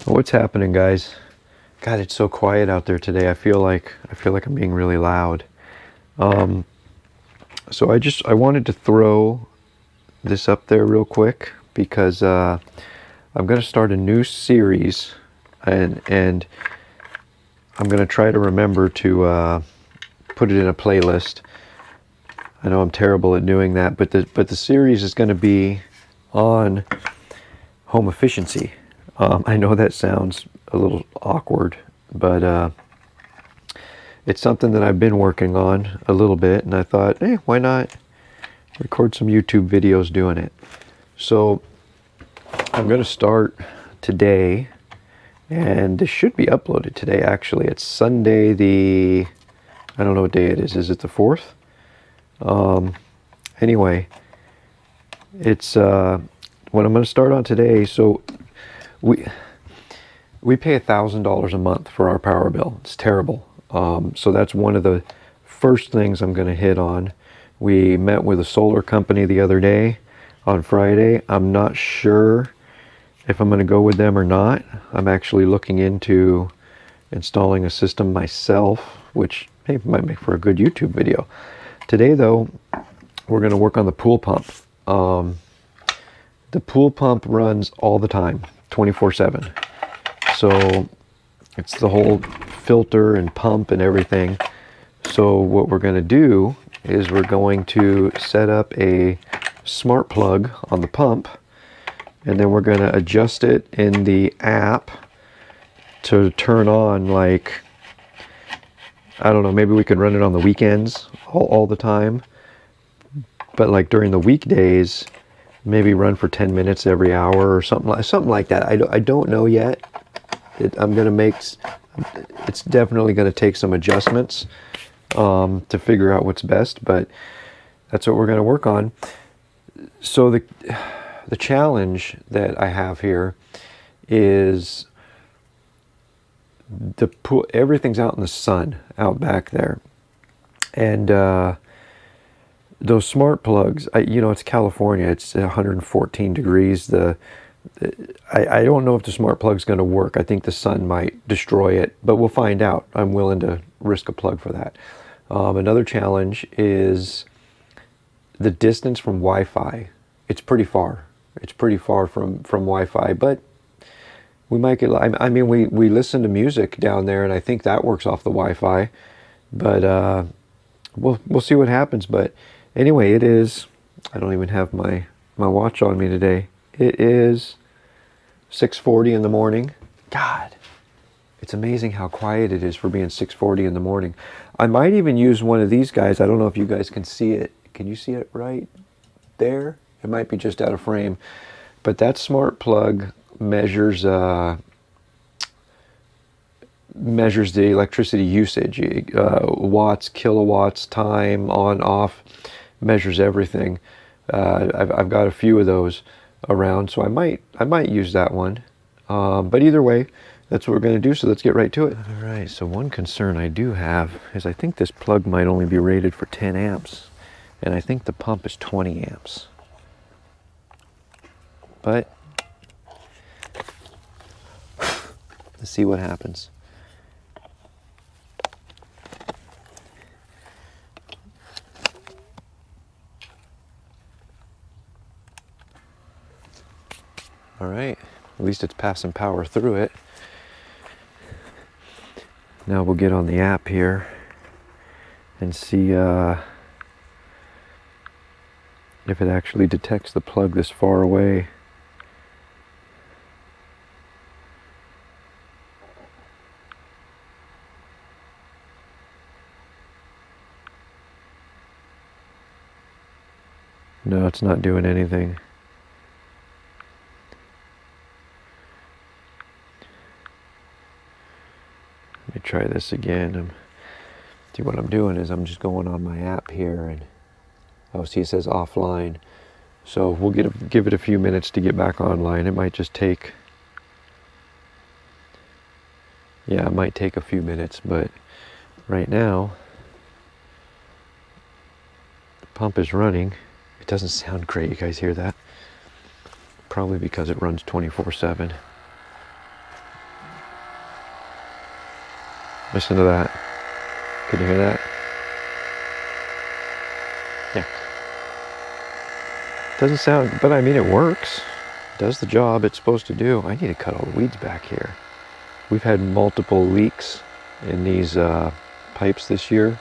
What's happening, guys? God, it's so quiet out there today. I feel like I'm being really loud. Um, so I wanted to throw this up there real quick because I'm going to start a new series, and I'm going to try to remember to put it in a playlist. I know I'm terrible at doing that, but the series is going to be on home efficiency. I know that sounds a little awkward, but it's something that I've been working on a little bit, and I thought, hey, why not record some YouTube videos doing it? So I'm going to start today, and this should be uploaded today, actually. It's Sunday I don't know what day it is. Is it the 4th? Anyway, it's what I'm going to start on today. So we pay $1,000 a month for our power bill. It's terrible. So that's one of the first things I'm going to hit on. We met with a solar company the other day on Friday. I'm not sure if I'm going to go with them or not. I'm actually looking into installing a system myself, which might make for a good YouTube video. Today, though, we're going to work on the pool pump. The pool pump runs all the time, 24/7. So it's the whole filter and pump and everything. So what we're going to do is we're going to set up a smart plug on the pump, and then we're going to adjust it in the app to turn on, like, I don't know, maybe we could run it on the weekends all the time, but like during the weekdays, maybe run for 10 minutes every hour or something like that. I don't know yet. It's definitely going to take some adjustments to figure out what's best, but that's what we're going to work on. So the challenge that I have here is everything's out in the sun out back there, and those smart plugs, it's California, it's 114 degrees. I don't know if the smart plug's going to work. I think the sun might destroy it, but we'll find out. I'm willing to risk a plug for that. Another challenge is the distance from Wi-Fi. It's pretty far. It's pretty far from Wi-Fi, but we might get, I mean, we listen to music down there, and I think that works off the Wi-Fi, but we'll see what happens. But anyway, it is, I don't even have my watch on me today. It is 6:40 in the morning. God, it's amazing how quiet it is for being 6:40 in the morning. I might even use one of these guys. I don't know if you guys can see it. Can you see it right there? It might be just out of frame, but that smart plug measures the electricity usage, watts, kilowatts, time, on, off, measures everything. I've got a few of those around, so I might use that one. But either way, that's what we're going to do, so let's get right to it. All right, so one concern I do have is I think this plug might only be rated for 10 amps, and I think the pump is 20 amps. But let's see what happens. All right, at least it's passing power through it. Now we'll get on the app here and see if it actually detects the plug this far away. No, it's not doing anything. Let me try this again. See, what I'm doing is I'm just going on my app here, and see, it says offline. So we'll give it a few minutes to get back online. It might just take, it might take a few minutes, but right now the pump is running. It doesn't sound great. You guys hear that? Probably because it runs 24/7. Listen to that. Can you hear that? Yeah. Doesn't sound, but I mean it works. Does the job it's supposed to do. I need to cut all the weeds back here. We've had multiple leaks in these pipes this year.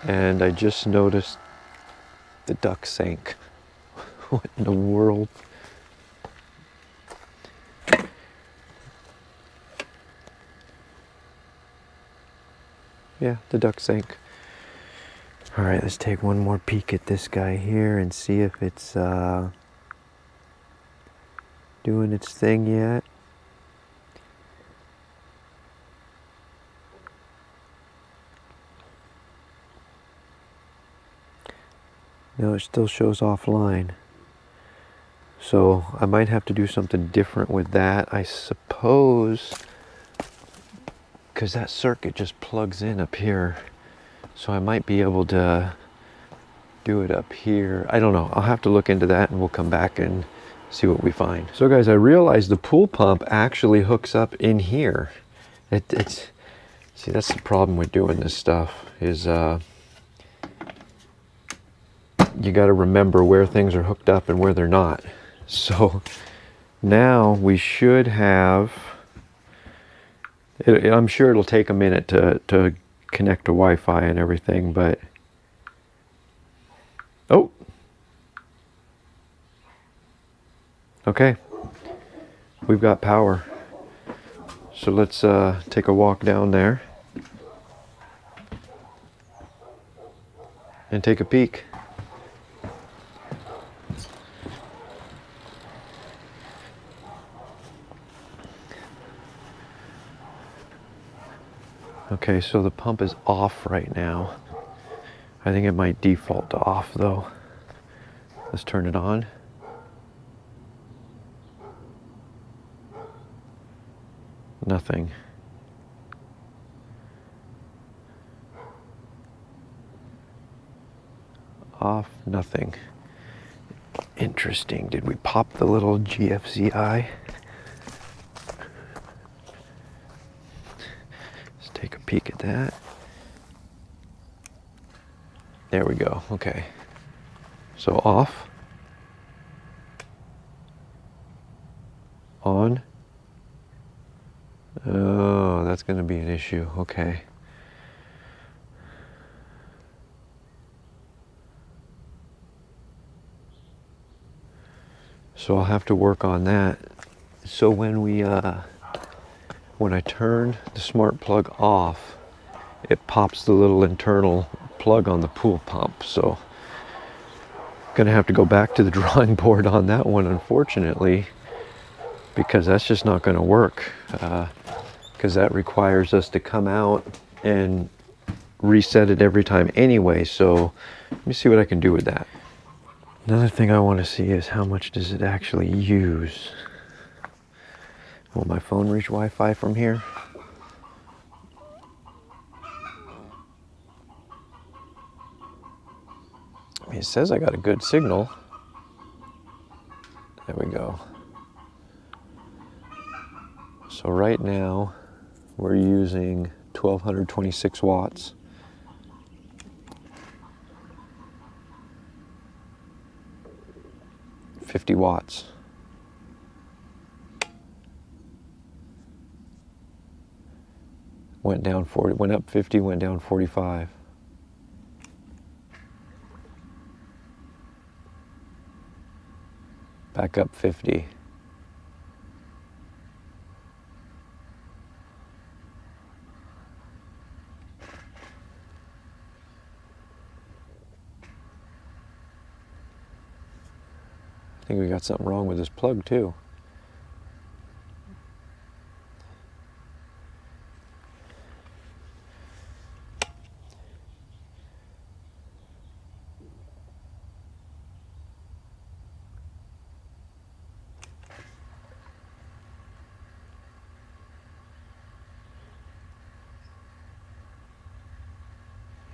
And I just noticed the duct sank. What in the world? Yeah, the duct sank. All right, let's take one more peek at this guy here and see if it's doing its thing yet. No, it still shows offline. So I might have to do something different with that, I suppose, because that circuit just plugs in up here. So I might be able to do it up here. I don't know. I'll have to look into that and we'll come back and see what we find. So guys, I realized the pool pump actually hooks up in here. See, that's the problem with doing this stuff is you got to remember where things are hooked up and where they're not. So now we should have, I'm sure it'll take a minute to connect to Wi-Fi and everything, but oh, okay, we've got power. So let's take a walk down there and take a peek. Okay, so the pump is off right now. I think it might default to off though. Let's turn it on. Nothing. Off, nothing. Interesting. Did we pop the little GFCI? Let's take a peek at that. There we go. Okay. So off. On. Oh, that's going to be an issue. Okay. So I'll have to work on that. So when I turn the smart plug off, it pops the little internal plug on the pool pump. So I'm gonna have to go back to the drawing board on that one, unfortunately, because that's just not gonna work. Because that requires us to come out and reset it every time anyway. So let me see what I can do with that. Another thing I want to see is how much does it actually use. Will my phone reach Wi-Fi from here? I mean, it says I got a good signal. There we go. So right now we're using 1226 watts. $50. Went down 40, went up 50, went down 45. Back up 50. I think we got something wrong with this plug too.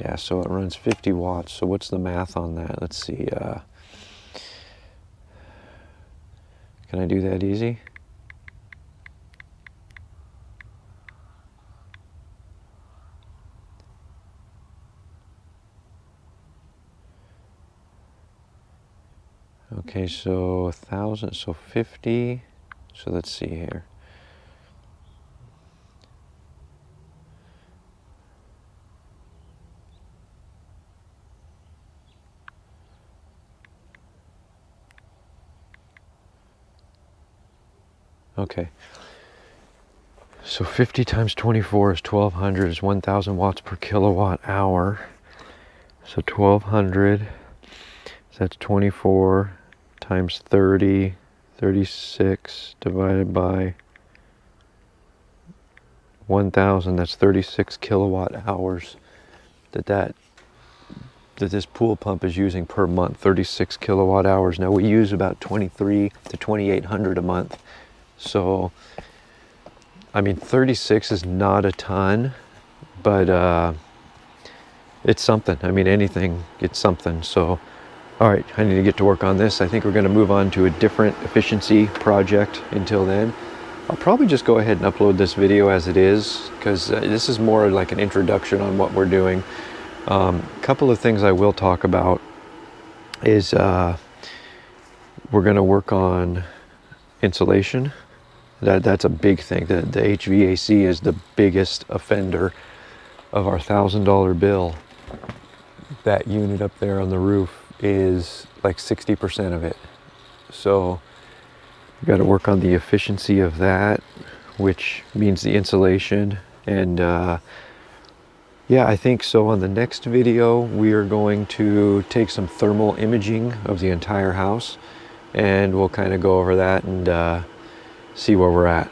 Yeah, so it runs 50 watts. So what's the math on that? Let's see. Can I do that easy? Okay, so 1,000, so 50. So let's see here. Okay. So 50 times 24 is 1,200, is 1,000 watts per kilowatt hour. So 1,200, so that's 24 times 30, 36 divided by 1,000, that's 36 kilowatt hours that this pool pump is using per month, 36 kilowatt hours. Now we use about 23 to 2,800 a month. So, I mean, 36 is not a ton, but it's something. I mean, anything, it's something. So, all right, I need to get to work on this. I think we're going to move on to a different efficiency project until then. I'll probably just go ahead and upload this video as it is, because this is more like an introduction on what we're doing. A couple of things I will talk about is we're going to work on insulation. That's a big thing. The HVAC is the biggest offender of our $1,000 bill. That unit up there on the roof is like 60% of it. So we got to work on the efficiency of that, which means the insulation. And yeah, I think so. On the next video, we are going to take some thermal imaging of the entire house, and we'll kind of go over that and see where we're at.